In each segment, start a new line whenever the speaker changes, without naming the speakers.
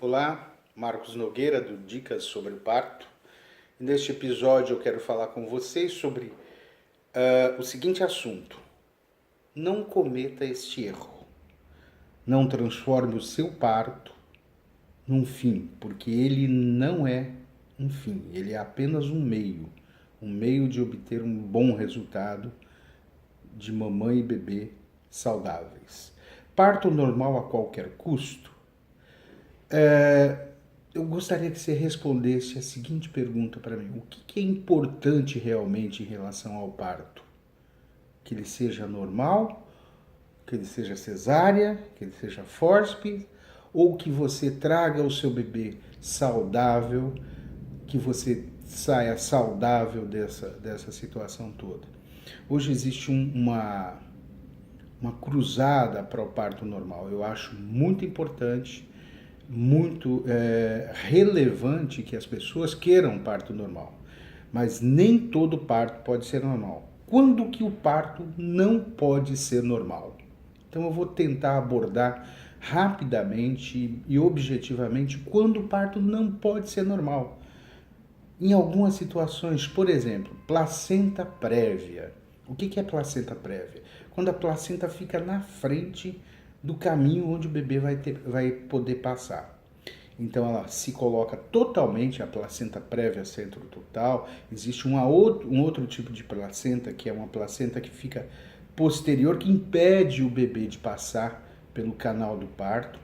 Olá, Marcos Nogueira do Dicas sobre o Parto. Neste episódio eu quero falar com vocês sobre o seguinte assunto. Não cometa este erro. Não transforme o seu parto num fim, porque ele não é um fim, ele é apenas um meio de obter um bom resultado de mamãe e bebê saudáveis. Parto normal a qualquer custo? Eu gostaria que você respondesse a seguinte pergunta para mim. O que é importante realmente em relação ao parto? Que ele seja normal, que ele seja cesárea, que ele seja fórceps, ou que você traga o seu bebê saudável, que você saia saudável dessa situação toda. Hoje existe uma cruzada para o parto normal. Eu acho muito importante, muito relevante que as pessoas queiram parto normal. Mas nem todo parto pode ser normal. Quando que o parto não pode ser normal? Então eu vou tentar abordar rapidamente e objetivamente quando o parto não pode ser normal. Em algumas situações, por exemplo, placenta prévia. O que é placenta prévia? Quando a placenta fica na frente do caminho onde o bebê vai poder passar. Então ela se coloca totalmente, a placenta prévia centro total. Existe um outro tipo de placenta, que é uma placenta que fica posterior, que impede o bebê de passar pelo canal do parto.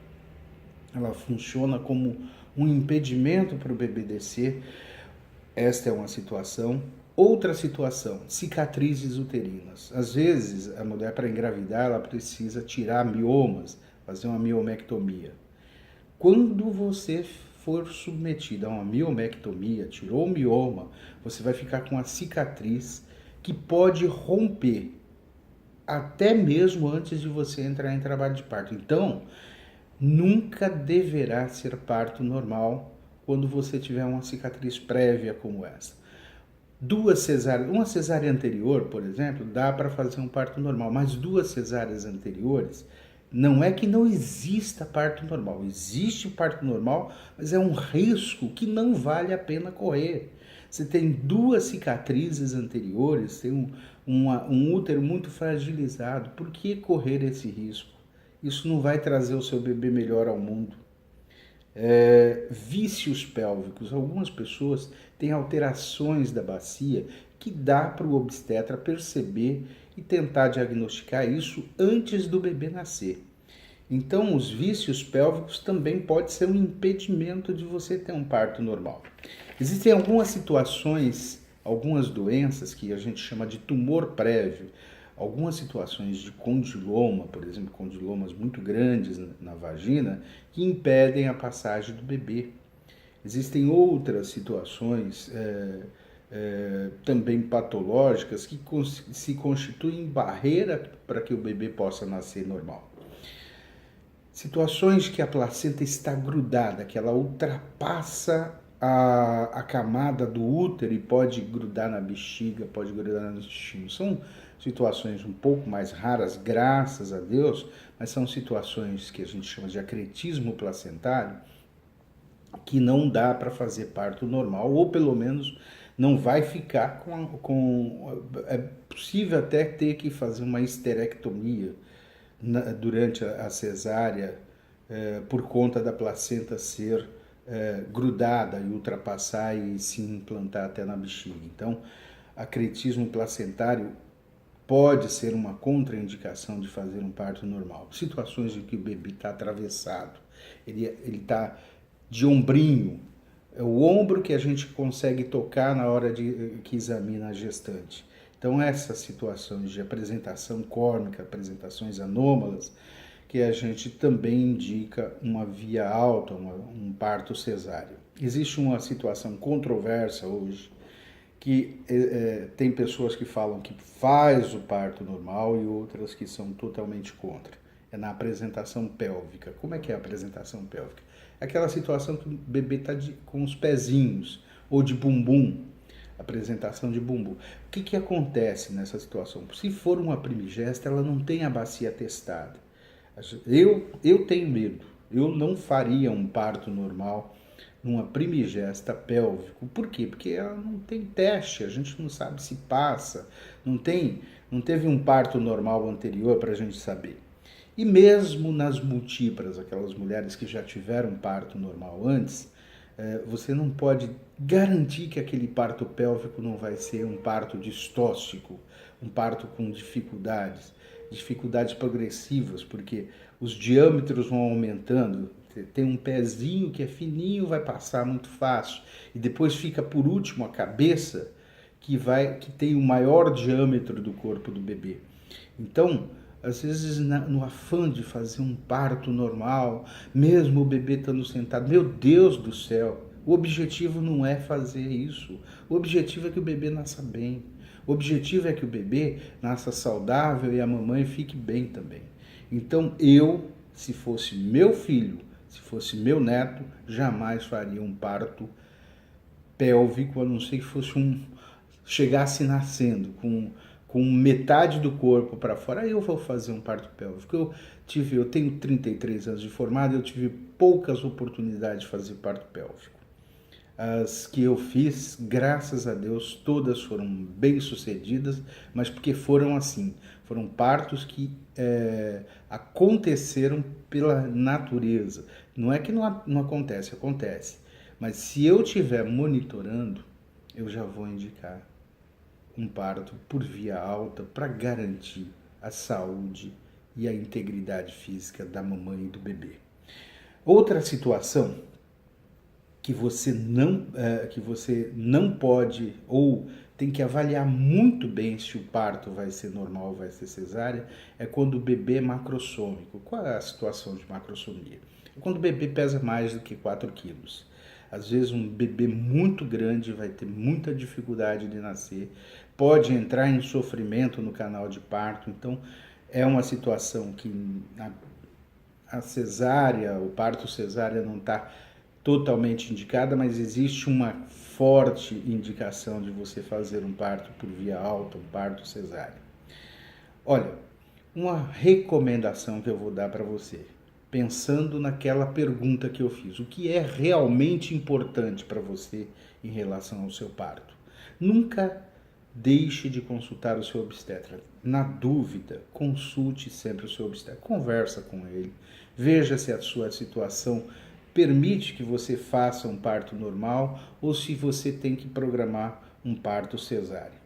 Ela funciona como um impedimento para o bebê descer. Esta é uma situação. Outra situação, cicatrizes uterinas. Às vezes, a mulher, para engravidar, ela precisa tirar miomas, fazer uma miomectomia. Quando você for submetida a uma miomectomia, tirou o mioma, você vai ficar com uma cicatriz que pode romper até mesmo antes de você entrar em trabalho de parto. Então, nunca deverá ser parto normal quando você tiver uma cicatriz prévia como essa. Uma cesárea anterior, por exemplo, dá para fazer um parto normal, mas duas cesáreas anteriores, não é que não exista parto normal. Existe parto normal, mas é um risco que não vale a pena correr. Você tem duas cicatrizes anteriores, tem um útero muito fragilizado. Por que correr esse risco? Isso não vai trazer o seu bebê melhor ao mundo. Vícios pélvicos. Algumas pessoas têm alterações da bacia que dá para o obstetra perceber e tentar diagnosticar isso antes do bebê nascer. Então, os vícios pélvicos também pode ser um impedimento de você ter um parto normal. Existem algumas situações, algumas doenças que a gente chama de tumor prévio, algumas situações de condiloma, por exemplo, condilomas muito grandes na vagina, que impedem a passagem do bebê. Existem outras situações também patológicas que se constituem barreira para que o bebê possa nascer normal. Situações que a placenta está grudada, que ela ultrapassa a camada do útero e pode grudar na bexiga, pode grudar no intestino. São situações um pouco mais raras, graças a Deus, mas são situações que a gente chama de acretismo placentário, que não dá para fazer parto normal, ou pelo menos não vai ficar é possível até ter que fazer uma histerectomia durante a cesárea, por conta da placenta ser grudada e ultrapassar e se implantar até na bexiga. Então, acretismo placentário pode ser uma contraindicação de fazer um parto normal. Situações em que o bebê está atravessado, ele está de ombrinho, é o ombro que a gente consegue tocar na hora que examina a gestante. Então, essas situações de apresentação córnica, apresentações anômalas, que a gente também indica uma via alta, um parto cesáreo. Existe uma situação controversa hoje, que tem pessoas que falam que faz o parto normal e outras que são totalmente contra. É na apresentação pélvica. Como é que é a apresentação pélvica? É aquela situação que o bebê está com os pezinhos, ou de bumbum, apresentação de bumbum. O que acontece nessa situação? Se for uma primigesta, ela não tem a bacia testada. Eu tenho medo. Eu não faria um parto normal numa primigesta pélvico. Por quê? Porque ela não tem teste, a gente não sabe se passa, não teve um parto normal anterior para a gente saber. E mesmo nas múltiplas, aquelas mulheres que já tiveram parto normal antes, você não pode garantir que aquele parto pélvico não vai ser um parto distóxico, um parto com dificuldades progressivas, porque os diâmetros vão aumentando. Tem um pezinho que é fininho, vai passar muito fácil, e depois fica por último a cabeça que tem o maior diâmetro do corpo do bebê. Então, às vezes, no afã de fazer um parto normal, mesmo o bebê estando sentado, meu Deus do céu, o objetivo não é fazer isso. O objetivo é que o bebê nasça bem. O objetivo é que o bebê nasça saudável e a mamãe fique bem também. Então, se fosse meu filho, se fosse meu neto, jamais faria um parto pélvico, a não ser que chegasse nascendo com metade do corpo para fora. Aí eu vou fazer um parto pélvico. Eu tenho 33 anos de formado, eu tive poucas oportunidades de fazer parto pélvico. As que eu fiz, graças a Deus, todas foram bem sucedidas, mas porque foram assim, foram partos que aconteceram pela natureza. Não é que não acontece, acontece. Mas se eu estiver monitorando, eu já vou indicar um parto por via alta para garantir a saúde e a integridade física da mamãe e do bebê. Outra situação que você não pode ou tem que avaliar muito bem se o parto vai ser normal ou vai ser cesárea é quando o bebê é macrossômico. Qual é a situação de macrossomia? É quando o bebê pesa mais do que 4 quilos. Às vezes um bebê muito grande vai ter muita dificuldade de nascer, pode entrar em sofrimento no canal de parto, então é uma situação que a cesárea, o parto cesárea não está totalmente indicada, mas existe uma forte indicação de você fazer um parto por via alta, um parto cesárea. Olha, uma recomendação que eu vou dar para você, pensando naquela pergunta que eu fiz, o que é realmente importante para você em relação ao seu parto? Nunca deixe de consultar o seu obstetra. Na dúvida, consulte sempre o seu obstetra, conversa com ele, veja se a sua situação permite que você faça um parto normal ou se você tem que programar um parto cesáreo.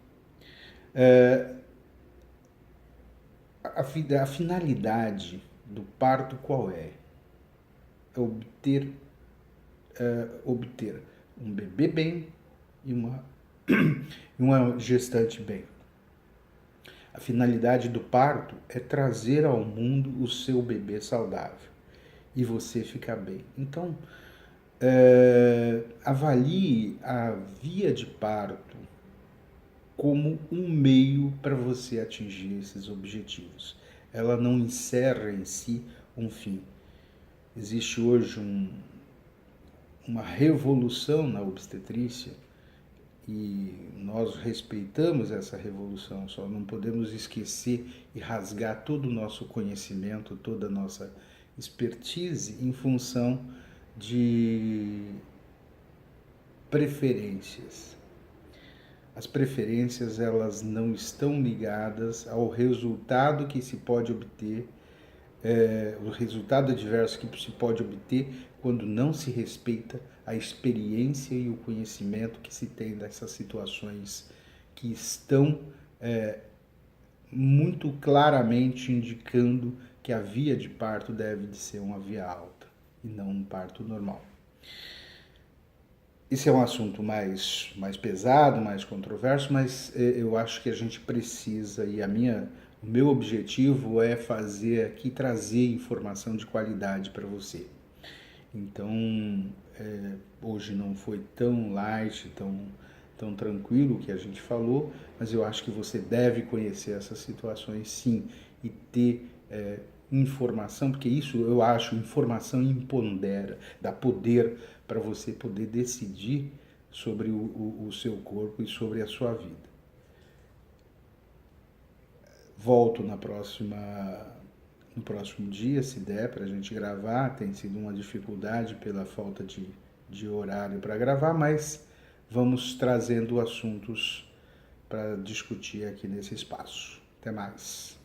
A finalidade do parto qual é? É obter um bebê bem e uma gestante bem. A finalidade do parto é trazer ao mundo o seu bebê saudável e você ficar bem. Então, avalie a via de parto como um meio para você atingir esses objetivos. Ela não encerra em si um fim. Existe hoje uma revolução na obstetrícia e nós respeitamos essa revolução, só não podemos esquecer e rasgar todo o nosso conhecimento, toda a nossa expertise em função de preferências. As preferências, elas não estão ligadas ao resultado que se pode obter, o resultado adverso que se pode obter quando não se respeita a experiência e o conhecimento que se tem dessas situações que estão muito claramente indicando que a via de parto deve de ser uma via alta e não um parto normal. Esse é um assunto mais pesado, mais controverso, mas eu acho que a gente precisa, e o meu objetivo é fazer aqui, trazer informação de qualidade para você. Então, hoje não foi tão light, tão tranquilo o que a gente falou, mas eu acho que você deve conhecer essas situações sim e ter informação, porque isso eu acho, informação empodera, dá poder para você poder decidir sobre o seu corpo e sobre a sua vida. Volto na próxima no próximo dia, se der para a gente gravar. Tem sido uma dificuldade pela falta de horário para gravar, mas vamos trazendo assuntos para discutir aqui nesse espaço. Até mais.